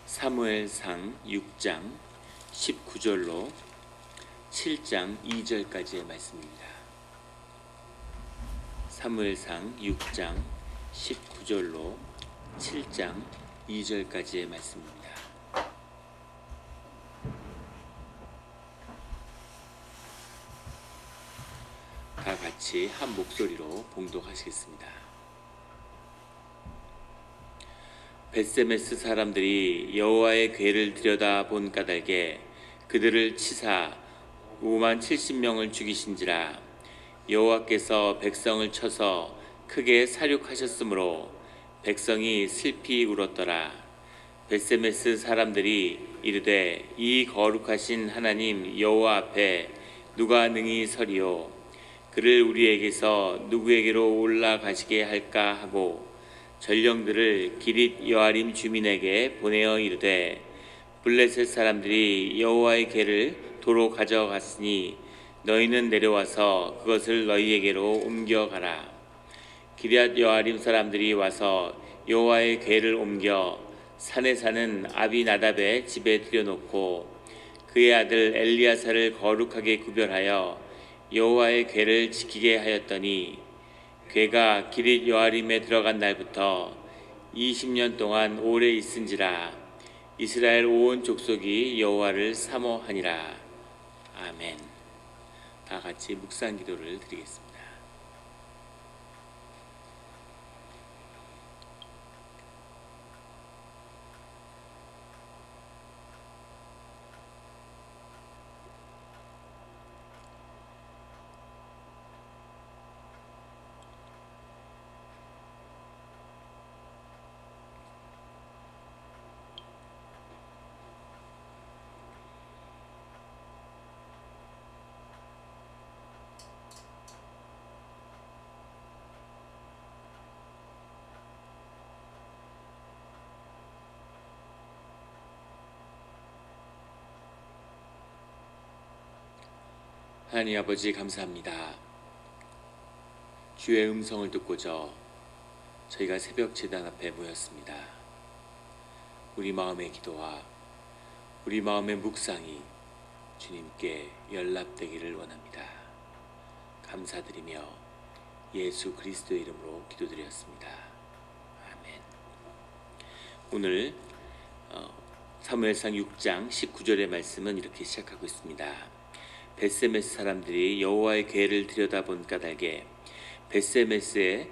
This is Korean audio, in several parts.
사무엘상 6장 19절로 7장 2절까지의 말씀입니다. 사무엘상 6장 19절로 7장 2절까지의 말씀입니다. 다 같이 한 목소리로 봉독하시겠습니다. 벳세메스 사람들이 여호와의 궤를 들여다본 까닭에 그들을 치사 5만 70명을 죽이신지라. 여호와께서 백성을 쳐서 크게 사륙하셨으므로 백성이 슬피 울었더라. 벳세메스 사람들이 이르되 이 거룩하신 하나님 여호와 앞에 누가 능히 서리요? 그를 우리에게서 누구에게로 올라가시게 할까 하고 전령들을 기릿 여아림 주민에게 보내어 이르되 블레셋 사람들이 여호와의 궤를 도로 가져갔으니 너희는 내려와서 그것을 너희에게로 옮겨가라. 기럇 여아림 사람들이 와서 여호와의 궤를 옮겨 산에 사는 아비나답의 집에 들여놓고 그의 아들 엘리야사를 거룩하게 구별하여 여호와의 궤를 지키게 하였더니 궤가 기럇 여아림에 들어간 날부터 20년 동안 오래 있은지라. 이스라엘 온 족속이 여호와를 사모하니라. 아멘. 다 같이 묵상 기도를 드리겠습니다. 하나님 아버지 감사합니다. 주의 음성을 듣고자 저희가 새벽 제단 앞에 모였습니다. 우리 마음의 기도와 우리 마음의 묵상이 주님께 연락되기를 원합니다. 감사드리며 예수 그리스도의 이름으로 기도드렸습니다. 아멘. 오늘 사무엘상 6장 19절의 말씀은 이렇게 시작하고 있습니다. 벳세메스 사람들이 여호와의 궤를 들여다본 까닭에 벳세메스에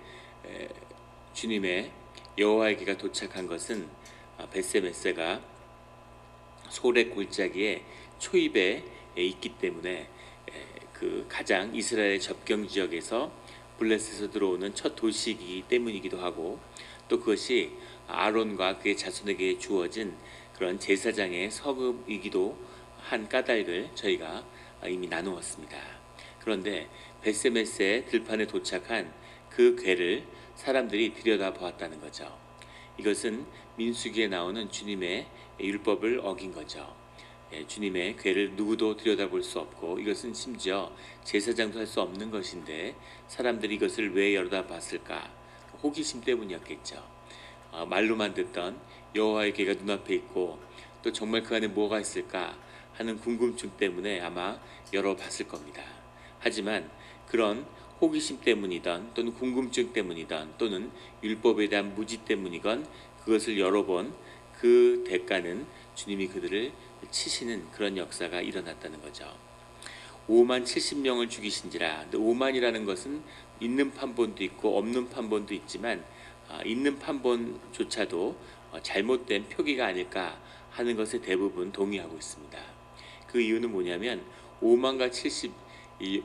주님의 여호와의 궤가 도착한 것은 벳세메스가 소래 골짜기의 초입에 있기 때문에 그 가장 이스라엘 접경 지역에서 블레셋에서 들어오는 첫 도시이기 때문이기도 하고, 또 그것이 아론과 그의 자손에게 주어진 그런 제사장의 서급이기도 한 까닭을 저희가 이미 나누었습니다. 그런데 벳세메스의 들판에 도착한 그 궤를 사람들이 들여다보았다는 거죠. 이것은 민수기에 나오는 주님의 율법을 어긴 거죠. 주님의 궤를 누구도 들여다볼 수 없고, 이것은 심지어 제사장도 할 수 없는 것인데 사람들이 이것을 왜 열어다봤을까? 호기심 때문이었겠죠. 말로만 듣던 여호와의 궤가 눈앞에 있고 또 정말 그 안에 뭐가 있을까 하는 궁금증 때문에 아마 열어봤을 겁니다. 하지만 그런 호기심 때문이든 또는 궁금증 때문이든 또는 율법에 대한 무지 때문이건 그것을 열어본 그 대가는 주님이 그들을 치시는 그런 역사가 일어났다는 거죠. 5만 70명을 죽이신지라. 5만이라는 것은 있는 판본도 있고 없는 판본도 있지만 있는 판본조차도 잘못된 표기가 아닐까 하는 것에 대부분 동의하고 있습니다. 그 이유는 뭐냐면 5만과 70, 이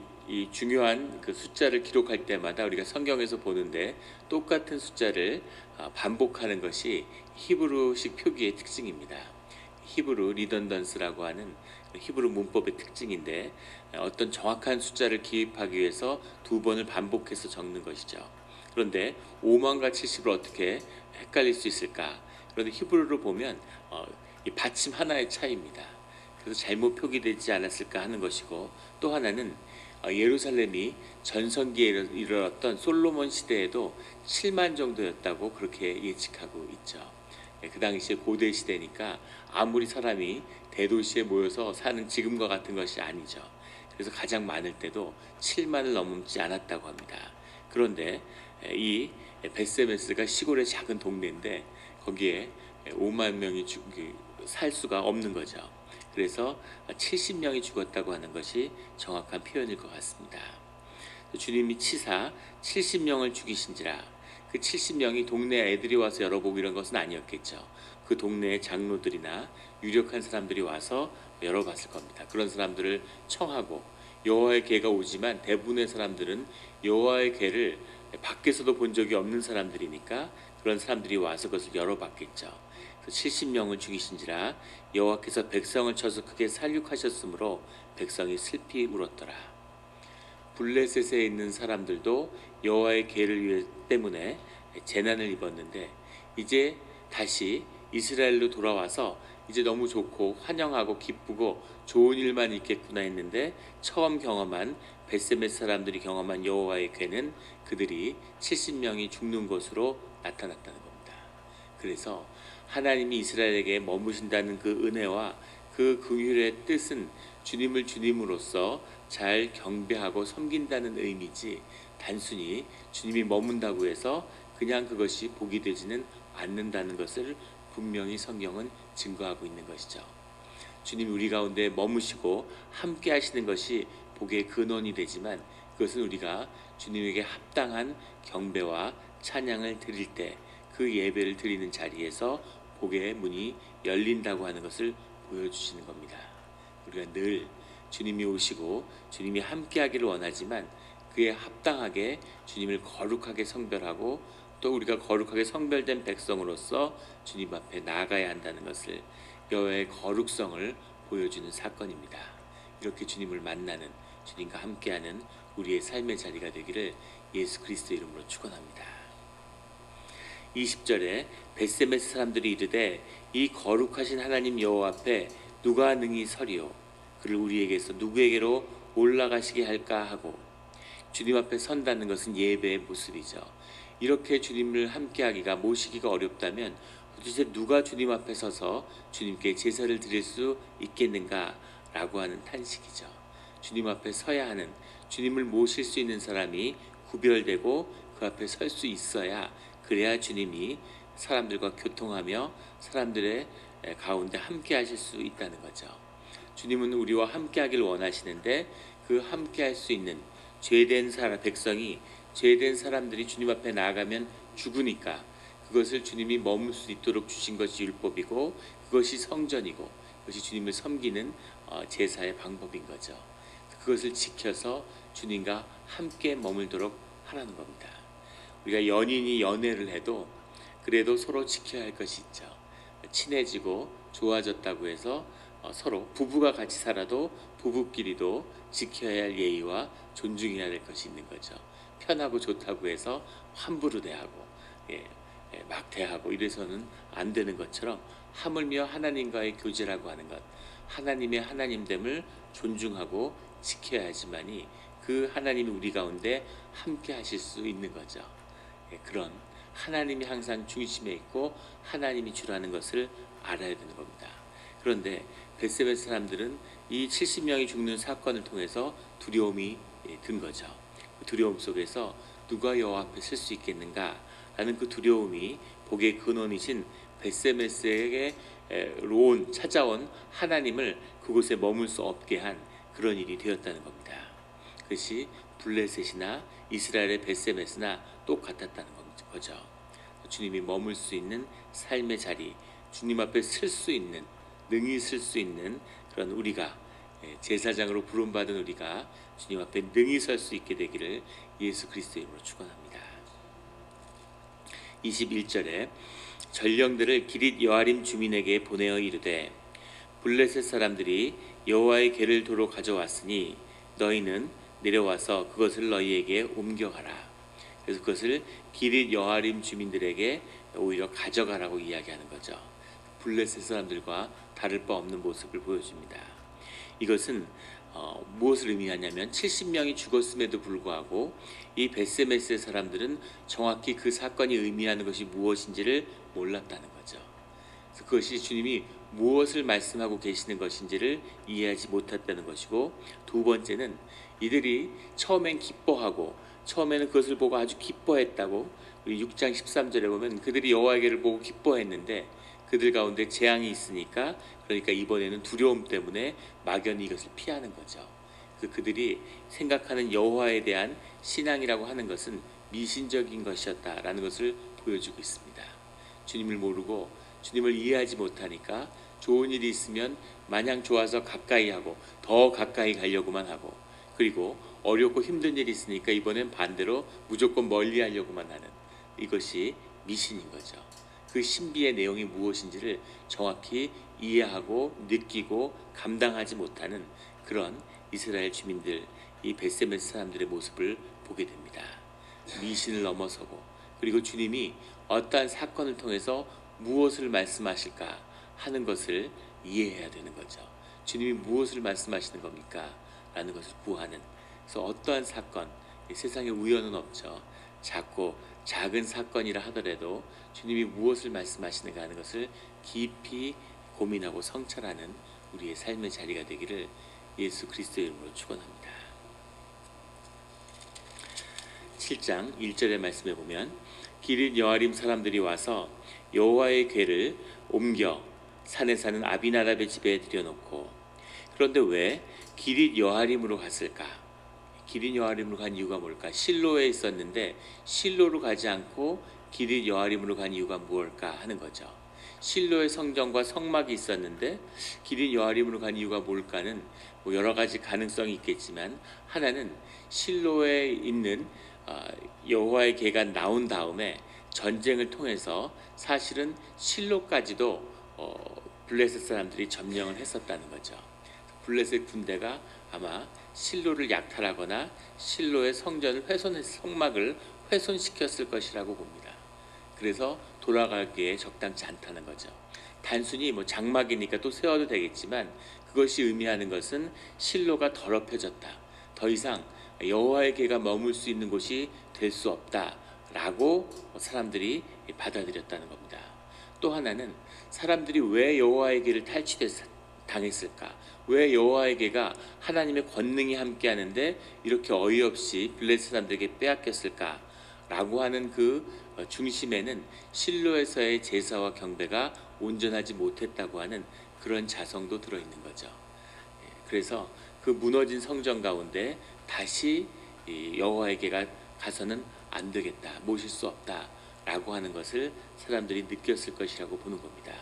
중요한 그 숫자를 기록할 때마다 우리가 성경에서 보는데 똑같은 숫자를 반복하는 것이 히브루식 표기의 특징입니다. 히브루 리던던스라고 하는 히브루 문법의 특징인데, 어떤 정확한 숫자를 기입하기 위해서 두 번을 반복해서 적는 것이죠. 그런데 5만과 70을 어떻게 헷갈릴 수 있을까? 그런데 히브루로 보면 이 받침 하나의 차이입니다. 그래서 잘못 표기되지 않았을까 하는 것이고, 또 하나는 예루살렘이 전성기에 이르렀던 솔로몬 시대에도 7만 정도였다고 그렇게 예측하고 있죠. 그 당시에 고대 시대니까 아무리 사람이 대도시에 모여서 사는 지금과 같은 것이 아니죠. 그래서 가장 많을 때도 7만을 넘지 않았다고 합니다. 그런데 이 베세메스가 시골의 작은 동네인데 거기에 5만 명이 살 수가 없는 거죠. 그래서 70명이 죽었다고 하는 것이 정확한 표현일 것 같습니다. 주님이 치사 70명을 죽이신지라. 그 70명이 동네 애들이 와서 열어보고 이런 것은 아니었겠죠. 그 동네의 장로들이나 유력한 사람들이 와서 열어봤을 겁니다. 그런 사람들을 청하고 여호와의 개가 오지만 대부분의 사람들은 여호와의 개를 밖에서도 본 적이 없는 사람들이니까 그런 사람들이 와서 그것을 열어봤겠죠. 70명을 죽이신지라. 여호와께서 백성을 쳐서 크게 살육하셨으므로 백성이 슬피 울었더라. 블레셋에 있는 사람들도 여호와의 계를 때문에 재난을 입었는데 이제 다시 이스라엘로 돌아와서 이제 너무 좋고 환영하고 기쁘고 좋은 일만 있겠구나 했는데 처음 경험한 베세메스 사람들이 경험한 여호와의 괴는 그들이 70명이 죽는 것으로 나타났다는 겁니다. 그래서 하나님이 이스라엘에게 머무신다는 그 은혜와 그 긍휼의 뜻은 주님을 주님으로서 잘 경배하고 섬긴다는 의미지 단순히 주님이 머문다고 해서 그냥 그것이 복이 되지는 않는다는 것을 분명히 성경은 증거하고 있는 것이죠. 주님이 우리 가운데 머무시고 함께 하시는 것이 복의 근원이 되지만 그것은 우리가 주님에게 합당한 경배와 찬양을 드릴 때 그 예배를 드리는 자리에서 복의 문이 열린다고 하는 것을 보여주시는 겁니다. 우리가 늘 주님이 오시고 주님이 함께하기를 원하지만 그에 합당하게 주님을 거룩하게 성별하고 또 우리가 거룩하게 성별된 백성으로서 주님 앞에 나아가야 한다는 것을 여호와의 거룩성을 보여주는 사건입니다. 이렇게 주님을 만나는 주님과 함께하는 우리의 삶의 자리가 되기를 예수 그리스도 이름으로 축원합니다. 20절에 베세메스 사람들이 이르되 이 거룩하신 하나님 여호와 앞에 누가 능히 서리요 그를 우리에게서 누구에게로 올라가시게 할까 하고 주님 앞에 선다는 것은 예배의 모습이죠. 이렇게 주님을 함께하기가 모시기가 어렵다면 도대체 누가 주님 앞에 서서 주님께 제사를 드릴 수 있겠는가라고 하는 탄식이죠. 주님 앞에 서야 하는 주님을 모실 수 있는 사람이 구별되고 그 앞에 설 수 있어야 그래야 주님이 사람들과 교통하며 사람들의 가운데 함께 하실 수 있다는 거죠. 주님은 우리와 함께 하길 원하시는데 그 함께 할 수 있는 죄된 백성이 죄된 사람들이 주님 앞에 나아가면 죽으니까 그것을 주님이 머물 수 있도록 주신 것이 율법이고 그것이 성전이고 그것이 주님을 섬기는 제사의 방법인 거죠. 그것을 지켜서 주님과 함께 머물도록 하라는 겁니다. 우리가 연인이 연애를 해도 그래도 서로 지켜야 할 것이 있죠. 친해지고 좋아졌다고 해서 서로 부부가 같이 살아도 부부끼리도 지켜야 할 예의와 존중해야 될 것이 있는 거죠. 편하고 좋다고 해서 함부로 대하고 막 대하고 이래서는 안 되는 것처럼 하물며 하나님과의 교제라고 하는 것, 하나님의 하나님됨을 존중하고 지켜야지만이 그 하나님이 우리 가운데 함께 하실 수 있는 거죠. 그런 하나님이 항상 중심에 있고 하나님이 주라는 것을 알아야 되는 겁니다. 그런데 베세메스 사람들은 이 70명이 죽는 사건을 통해서 두려움이 든 거죠. 두려움 속에서 누가 여호와 앞에 설 수 있겠는가 라는 그 두려움이 복의 근원이신 베세메스에게 찾아온 하나님을 그곳에 머물 수 없게 한 그런 일이 되었다는 겁니다. 그것이 블레셋이나 이스라엘의 베세메스나 똑같았다는 거죠. 주님이 머물 수 있는 삶의 자리, 주님 앞에 설 수 있는, 능히 설 수 있는 그런 우리가 제사장으로 부름받은 우리가 주님 앞에 능히 설 수 있게 되기를 예수 그리스도 이름으로 축원합니다. 21절에 전령들을 기릿 여아림 주민에게 보내어 이르되 블레셋 사람들이 여호와의 궤를 도로 가져왔으니 너희는 내려와서 그것을 너희에게 옮겨가라. 그래서 그것을 기릿 여아림 주민들에게 오히려 가져가라고 이야기하는 거죠. 블레셋 사람들과 다를 바 없는 모습을 보여줍니다. 이것은 무엇을 의미하냐면 70명이 죽었음에도 불구하고 이 베세메스의 사람들은 정확히 그 사건이 의미하는 것이 무엇인지를 몰랐다는 거죠. 그것이 주님이 무엇을 말씀하고 계시는 것인지를 이해하지 못했다는 것이고, 두 번째는 이들이 처음엔 기뻐하고 처음에는 그것을 보고 아주 기뻐했다고, 우리 6장 13절에 보면 그들이 여호와의 보고 기뻐했는데 그들 가운데 재앙이 있으니까, 그러니까 이번에는 두려움 때문에 막연히 이것을 피하는 거죠. 그들이 생각하는 여호와에 대한 신앙이라고 하는 것은 미신적인 것이었다라는 것을 보여주고 있습니다. 주님을 모르고 주님을 이해하지 못하니까 좋은 일이 있으면 마냥 좋아서 가까이 하고 더 가까이 가려고만 하고, 그리고 어렵고 힘든 일이 있으니까 이번엔 반대로 무조건 멀리 하려고만 하는, 이것이 미신인 거죠. 그 신비의 내용이 무엇인지를 정확히 이해하고 느끼고 감당하지 못하는 그런 이스라엘 주민들, 이 벳세메스 사람들의 모습을 보게 됩니다. 미신을 넘어서고, 그리고 주님이 어떠한 사건을 통해서 무엇을 말씀하실까 하는 것을 이해해야 되는 거죠. 주님이 무엇을 말씀하시는 겁니까? 라는 것을 구하는. 그래서 어떠한 사건, 세상에 우연은 없죠. 작고 작은 사건이라 하더라도 주님이 무엇을 말씀하시는가 하는 것을 깊이 고민하고 성찰하는 우리의 삶의 자리가 되기를 예수 그리스도의 이름으로 축원합니다. 7장 1절의 말씀에 보면 기릿 여아림 사람들이 와서 여호와의 궤를 옮겨 산에 사는 아비나답의 집에 들여놓고, 그런데 왜 기릿 여아림으로 갔을까? 기릿 여아림으로 간 이유가 뭘까? 실로에 있었는데 실로로 가지 않고 기릿 여아림으로 간 이유가 무엇일까 하는 거죠. 실로의 성전과 성막이 있었는데 기릿 여아림으로 간 이유가 뭘까는 여러 가지 가능성이 있겠지만, 하나는 실로에 있는 여호와의 궤가 나온 다음에 전쟁을 통해서 사실은 실로까지도 블레셋 사람들이 점령을 했었다는 거죠. 블레셋 군대가 아마 실로를 약탈하거나 실로의 성전을 성막을 훼손시켰을 것이라고 봅니다. 그래서 돌아가기에 적당치 않다는 거죠. 단순히 장막이니까 또 세워도 되겠지만, 그것이 의미하는 것은 실로가 더럽혀졌다, 더 이상 여호와의 궤가 머물 수 있는 곳이 될 수 없다라고 사람들이 받아들였다는 겁니다. 또 하나는 사람들이 왜 여호와의 궤를 당했을까? 왜 여호와의 궤가 하나님의 권능이 함께하는데 이렇게 어이없이 블레셋 사람들에게 빼앗겼을까? 라고 하는 그 중심에는 실로에서의 제사와 경배가 온전하지 못했다고 하는 그런 자성도 들어있는 거죠. 그래서 그 무너진 성전 가운데 다시 여호와의 궤가 가서는 안 되겠다, 모실 수 없다 라고 하는 것을 사람들이 느꼈을 것이라고 보는 겁니다.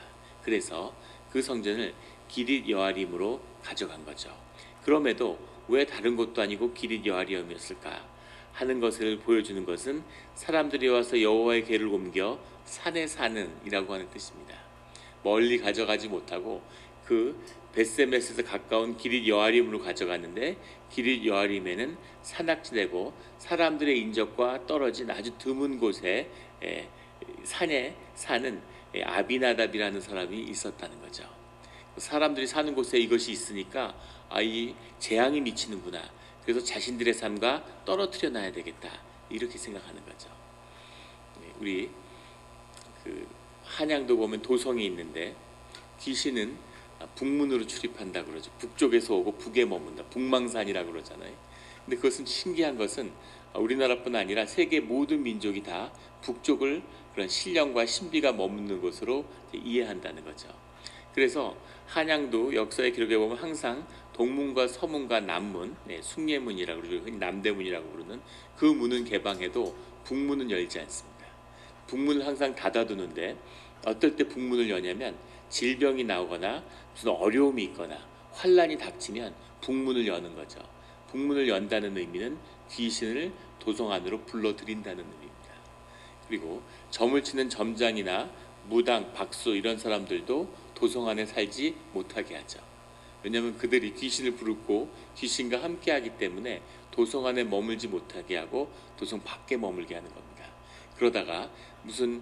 그래서 그 성전을 기릿 여아림으로 가져간 거죠. 그럼에도 왜 다른 곳도 아니고 기릿 여아림이었을까 하는 것을 보여주는 것은 사람들이 와서 여호와의 궤를 옮겨 산에 사는 이라고 하는 뜻입니다. 멀리 가져가지 못하고 그 벳세메스에서 가까운 기릿 여아림으로 가져갔는데, 기릿 여아림에는 산악지대고 사람들의 인적과 떨어진 아주 드문 곳에 산에 사는 아비나답이라는 사람이 있었다는 거죠. 사람들이 사는 곳에 이것이 있으니까 이 재앙이 미치는구나, 그래서 자신들의 삶과 떨어뜨려 놔야 되겠다, 이렇게 생각하는 거죠. 우리 한양도 보면 도성이 있는데 귀신은 북문으로 출입한다 그러죠. 북쪽에서 오고 북에 머문다, 북망산이라고 그러잖아요. 근데 그것은 신기한 것은 우리나라뿐 아니라 세계 모든 민족이 다 북쪽을 그런 신령과 신비가 머무는 곳으로 이해한다는 거죠. 그래서 한양도 역사의 기록에 보면 항상 동문과 서문과 남문, 숭례문이라고 그러죠. 남대문이라고 부르는 그 문은 개방해도 북문은 열지 않습니다. 북문을 항상 닫아두는데, 어떨 때 북문을 여냐면 질병이 나오거나 무슨 어려움이 있거나 환란이 닥치면 북문을 여는 거죠. 북문을 연다는 의미는 귀신을 도성 안으로 불러들인다는 의미입니다. 그리고 점을 치는 점장이나 무당, 박수 이런 사람들도 도성 안에 살지 못하게 하죠. 왜냐하면 그들이 귀신을 부르고 귀신과 함께하기 때문에 도성 안에 머물지 못하게 하고 도성 밖에 머물게 하는 겁니다. 그러다가 무슨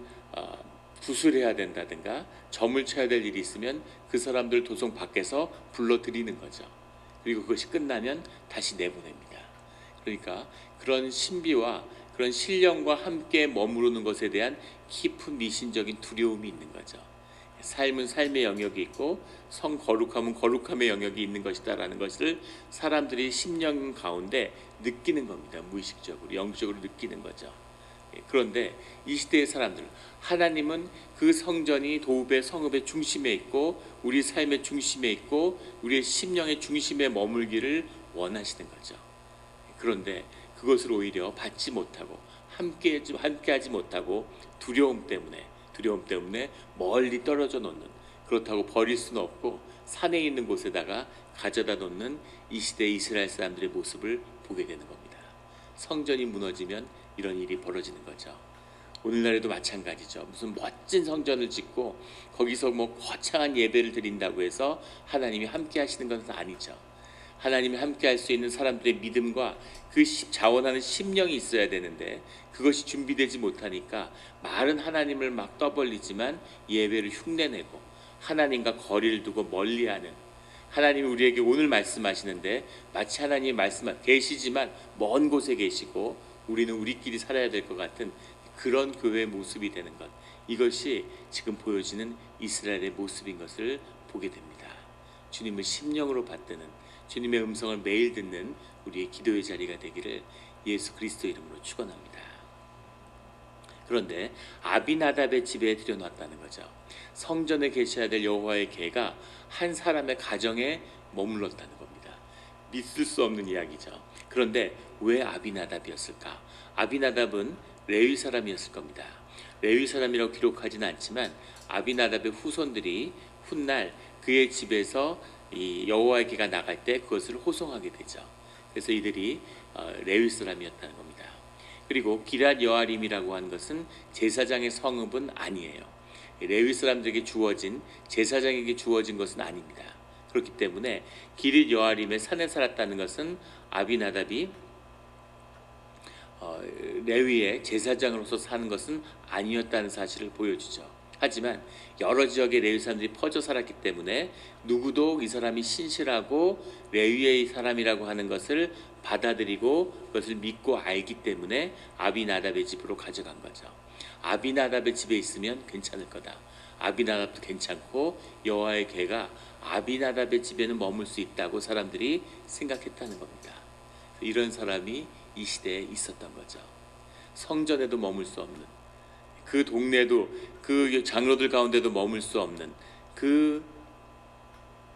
구술해야 된다든가 점을 쳐야 될 일이 있으면 그 사람들 도성 밖에서 불러들이는 거죠. 그리고 그것이 끝나면 다시 내보냅니다. 그러니까 그런 신비와 그런 신령과 함께 머무르는 것에 대한 깊은 미신적인 두려움이 있는 거죠. 삶은 삶의 영역이 있고 성 거룩함은 거룩함의 영역이 있는 것이다라는 것을 사람들이 심령 가운데 느끼는 겁니다. 무의식적으로 영적으로 느끼는 거죠. 그런데 이 시대의 사람들, 하나님은 그 성전이 도읍의 성읍의 중심에 있고 우리 삶의 중심에 있고 우리의 심령의 중심에 머물기를 원하시는 거죠. 그런데 그것을 오히려 받지 못하고 함께하지 못하고 두려움 때문에 멀리 떨어져 놓는, 그렇다고 버릴 수는 없고 산에 있는 곳에다가 가져다 놓는 이 시대의 이스라엘 사람들의 모습을 보게 되는 겁니다. 성전이 무너지면 이런 일이 벌어지는 거죠. 오늘날에도 마찬가지죠. 무슨 멋진 성전을 짓고 거기서 뭐 거창한 예배를 드린다고 해서 하나님이 함께 하시는 것은 아니죠. 하나님이 함께 할 수 있는 사람들의 믿음과 그 자원하는 심령이 있어야 되는데 그것이 준비되지 못하니까 말은 하나님을 막 떠벌리지만 예배를 흉내내고 하나님과 거리를 두고 멀리하는, 하나님이 우리에게 오늘 말씀하시는데 마치 하나님이 계시지만 먼 곳에 계시고 우리는 우리끼리 살아야 될 것 같은 그런 교회의 모습이 되는 것, 이것이 지금 보여지는 이스라엘의 모습인 것을 보게 됩니다. 주님을 심령으로 받드는, 주님의 음성을 매일 듣는 우리의 기도의 자리가 되기를 예수 그리스도 이름으로 축원합니다. 그런데 아비나답의 집에 들여놨다는 거죠. 성전에 계셔야 될 여호와의 궤가 한 사람의 가정에 머물렀다는 겁니다. 믿을 수 없는 이야기죠. 그런데 왜 아비나답이었을까? 아비나답은 레위 사람이었을 겁니다. 레위 사람이라고 기록하지는 않지만 아비나답의 후손들이 훗날 그의 집에서 이 여호와의 궤가 나갈 때 그것을 호송하게 되죠. 그래서 이들이 레위 사람이었다는 겁니다. 그리고 기럇 여아림이라고 하는 것은 제사장의 성읍은 아니에요. 레위 사람들에게 주어진, 제사장에게 주어진 것은 아닙니다. 그렇기 때문에 기럇 여아림의 산에 살았다는 것은 아비나답이 레위의 제사장으로서 사는 것은 아니었다는 사실을 보여주죠. 하지만 여러 지역의 레위 사람들이 퍼져 살았기 때문에 누구도 이 사람이 신실하고 레위의 사람이라고 하는 것을 받아들이고 그것을 믿고 알기 때문에 아비나답의 집으로 가져간 거죠. 아비나답의 집에 있으면 괜찮을 거다. 아비나답도 괜찮고 여호와의 궤가 아비나답의 집에는 머물 수 있다고 사람들이 생각했다는 겁니다. 이런 사람이 이 시대에 있었던 거죠. 성전에도 머물 수 없는, 그 동네도 그 장로들 가운데도 머물 수 없는 그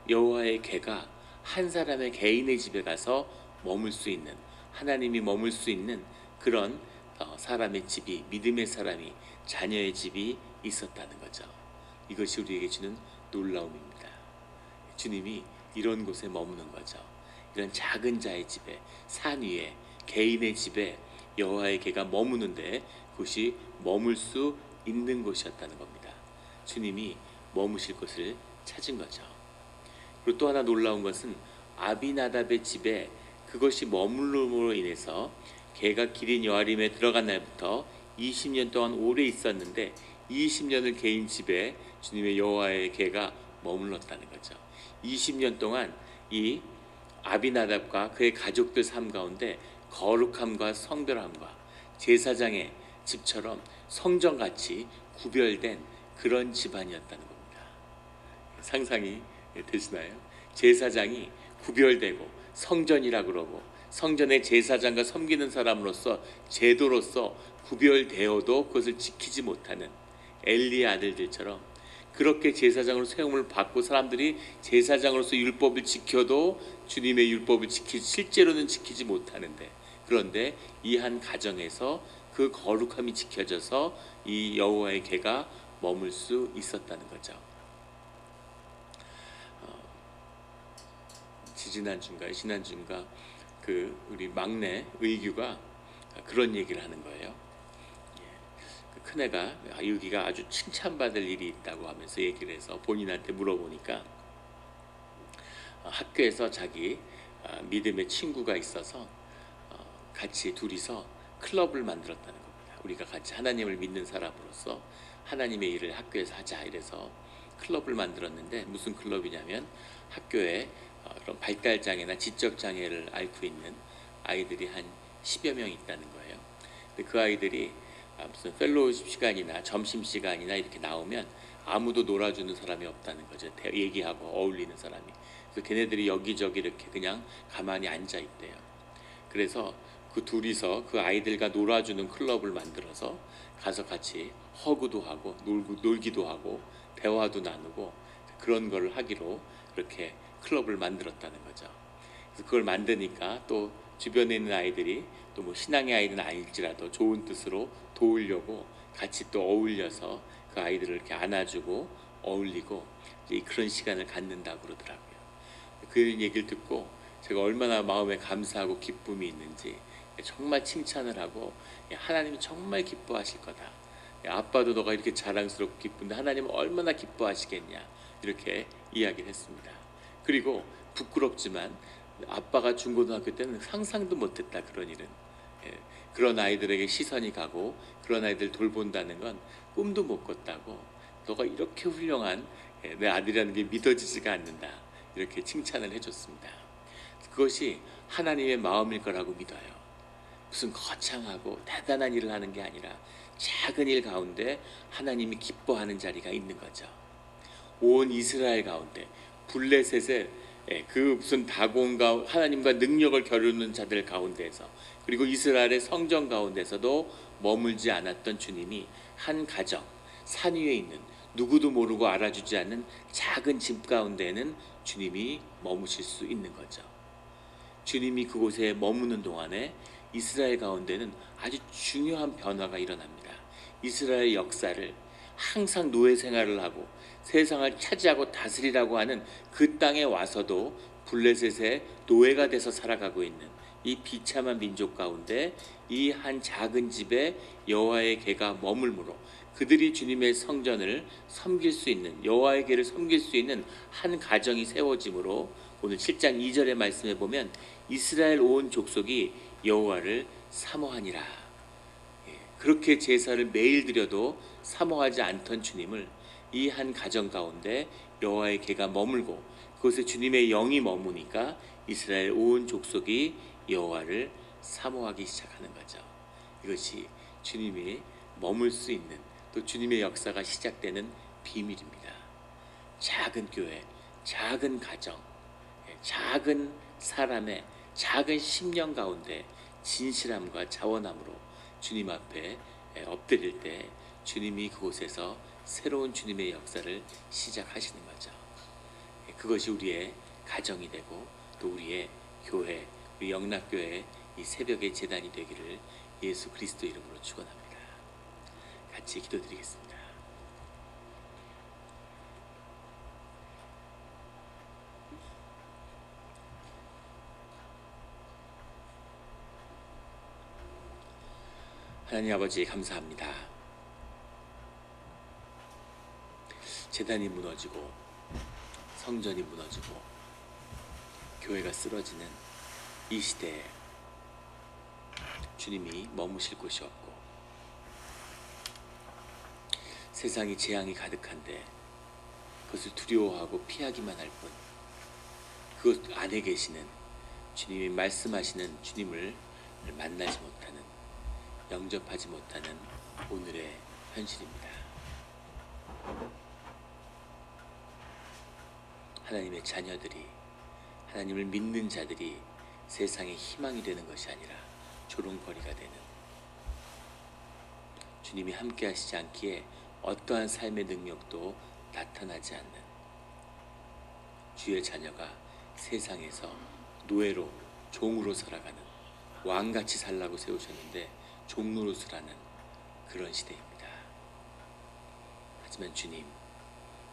여호와의 궤가 한 사람의 개인의 집에 가서 머물 수 있는, 하나님이 머물 수 있는 그런 사람의 집이, 믿음의 사람이, 자녀의 집이 있었다는 거죠. 이것이 우리에게 주는 놀라움입니다. 주님이 이런 곳에 머무는 거죠. 이런 작은 자의 집에, 산 위에, 개인의 집에 여호와의 궤가 머무는데 그것이 머물 수 있는 곳이었다는 겁니다. 주님이 머무실 곳을 찾은 거죠. 그리고 또 하나 놀라운 것은 아비나답의 집에 그것이 머물므로 인해서 궤가 기린 여아림에 들어간 날부터 20년 동안 오래 있었는데 20년을 개인 집에 주님의 여호와의 궤가 머물렀다는 거죠. 20년 동안 이 아비나답과 그의 가족들 삶 가운데 거룩함과 성별함과 제사장의 집처럼 성전같이 구별된 그런 집안이었다는 겁니다. 상상이 되시나요? 제사장이 구별되고 성전이라 그러고 성전의 제사장과 섬기는 사람으로서 제도로서 구별되어도 그것을 지키지 못하는 엘리의 아들들처럼 그렇게 제사장으로 세움을 받고 사람들이 제사장으로서 율법을 지켜도 주님의 율법을 실제로는 지키지 못하는데, 그런데 이 한 가정에서 그 거룩함이 지켜져서 이 여호와의 궤가 머물 수 있었다는 거죠. 지난주인가 그 우리 막내 의규가 그런 얘기를 하는 거예요. 그 큰애가 여기가 아주 칭찬받을 일이 있다고 하면서 얘기를 해서 본인한테 물어보니까 학교에서 자기 믿음의 친구가 있어서 같이 둘이서 클럽을 만들었다는 겁니다. 우리가 같이 하나님을 믿는 사람으로서 하나님의 일을 학교에서 하자 이래서 클럽을 만들었는데, 무슨 클럽이냐면 학교에 그런 발달장애나 지적장애를 앓고 있는 아이들이 한 10여 명 있다는 거예요. 근데 그 아이들이 무슨 펠로우십 시간이나 점심시간이나 이렇게 나오면 아무도 놀아주는 사람이 없다는 거죠. 얘기하고 어울리는 사람이. 그래서 걔네들이 여기저기 이렇게 그냥 가만히 앉아 있대요. 그래서 그 둘이서 그 아이들과 놀아주는 클럽을 만들어서 가서 같이 허구도 하고 놀기도 하고 대화도 나누고 그런 걸 하기로 그렇게 클럽을 만들었다는 거죠. 그래서 그걸 만드니까 또 주변에 있는 아이들이 또 뭐 신앙의 아이는 아닐지라도 좋은 뜻으로 도우려고 같이 또 어울려서 그 아이들을 이렇게 안아주고 어울리고 그런 시간을 갖는다고 그러더라고요. 그 얘기를 듣고 제가 얼마나 마음에 감사하고 기쁨이 있는지 정말 칭찬을 하고 하나님이 정말 기뻐하실 거다. 아빠도 너가 이렇게 자랑스럽고 기쁜데 하나님은 얼마나 기뻐하시겠냐 이렇게 이야기를 했습니다. 그리고 부끄럽지만 아빠가 중고등학교 때는 상상도 못했다 그런 일은. 그런 아이들에게 시선이 가고 그런 아이들 돌본다는 건 꿈도 못 꿨다고 너가 이렇게 훌륭한 내 아들이라는 게 믿어지지가 않는다 이렇게 칭찬을 해줬습니다. 그것이 하나님의 마음일 거라고 믿어요. 무슨 거창하고 대단한 일을 하는 게 아니라 작은 일 가운데 하나님이 기뻐하는 자리가 있는 거죠. 온 이스라엘 가운데 블레셋의 그 무슨 다곤과 하나님과 능력을 겨루는 자들 가운데에서 그리고 이스라엘의 성전 가운데서도 머물지 않았던 주님이 한 가정 산 위에 있는 누구도 모르고 알아주지 않는 작은 집 가운데에는 주님이 머무실 수 있는 거죠. 주님이 그곳에 머무는 동안에 이스라엘 가운데는 아주 중요한 변화가 일어납니다. 이스라엘 역사를 항상 노예 생활을 하고 세상을 차지하고 다스리라고 하는 그 땅에 와서도 블레셋의 노예가 돼서 살아가고 있는 이 비참한 민족 가운데 이 한 작은 집에 여호와의 궤가 머물므로 그들이 주님의 성전을 섬길 수 있는 여호와의 궤를 섬길 수 있는 한 가정이 세워지므로 오늘 7장 2절의 말씀에 보면 이스라엘 온 족속이 여호와를 사모하니라. 그렇게 제사를 매일 드려도 사모하지 않던 주님을 이 한 가정 가운데 여호와의 궤가 머물고 그곳에 주님의 영이 머무니까 이스라엘 온 족속이 여호와를 사모하기 시작하는 거죠. 이것이 주님이 머물 수 있는 또 주님의 역사가 시작되는 비밀입니다. 작은 교회, 작은 가정, 작은 사람의 작은 심령 가운데 진실함과 자원함으로 주님 앞에 엎드릴 때 주님이 그곳에서 새로운 주님의 역사를 시작하시는 거죠. 그것이 우리의 가정이 되고 또 우리의 교회, 우리 영락교회의 이 새벽의 제단이 되기를 예수 그리스도 이름으로 축원합니다. 같이 기도드리겠습니다. 하나님 아버지 감사합니다. 제단이 무너지고 성전이 무너지고 교회가 쓰러지는 이 시대에 주님이 머무실 곳이 없고 세상이 재앙이 가득한데 그것을 두려워하고 피하기만 할 뿐 그것 안에 계시는 주님이 말씀하시는 주님을 만나지 못하는 영접하지 못하는 오늘의 현실입니다. 하나님의 자녀들이 하나님을 믿는 자들이 세상의 희망이 되는 것이 아니라 조롱거리가 되는 주님이 함께 하시지 않기에 어떠한 삶의 능력도 나타나지 않는 주의 자녀가 세상에서 노예로 종으로 살아가는 왕같이 살라고 세우셨는데 종노릇을 하는 그런 시대입니다. 하지만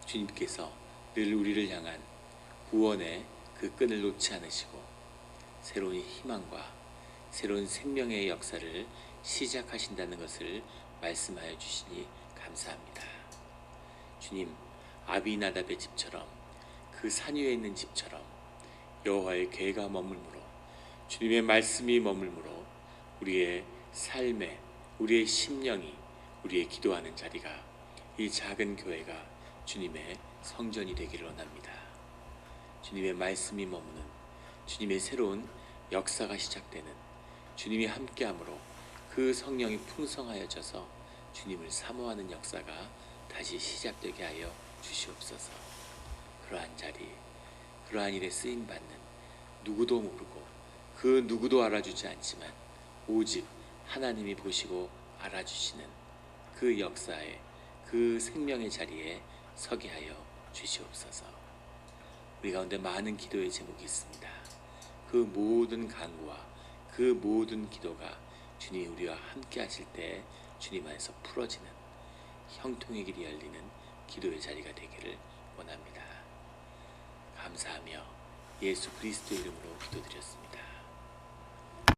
주님께서 늘 우리를 향한 구원의 그 끈을 놓지 않으시고 새로운 희망과 새로운 생명의 역사를 시작하신다는 것을 말씀하여 주시니 감사합니다. 주님, 아비나답의 집처럼 그 산 위에 있는 집처럼 여호와의 궤가 머물므로 주님의 말씀이 머물므로 우리의 삶에 우리의 심령이 우리의 기도하는 자리가 이 작은 교회가 주님의 성전이 되기를 원합니다. 주님의 말씀이 머무는 주님의 새로운 역사가 시작되는 주님이 함께함으로 그 성령이 풍성하여져서 주님을 사모하는 역사가 다시 시작되게 하여 주시옵소서. 그러한 자리, 그러한 일에 쓰임받는 누구도 모르고 그 누구도 알아주지 않지만 오직 하나님이 보시고 알아주시는 그 역사에, 그 생명의 자리에 서게 하여 주시옵소서. 우리 가운데 많은 기도의 제목이 있습니다. 그 모든 간구와 그 모든 기도가 주님이 우리와 함께 하실 때 주님 안에서 풀어지는 형통의 길이 열리는 기도의 자리가 되기를 원합니다. 감사하며 예수 그리스도 이름으로 기도드렸습니다.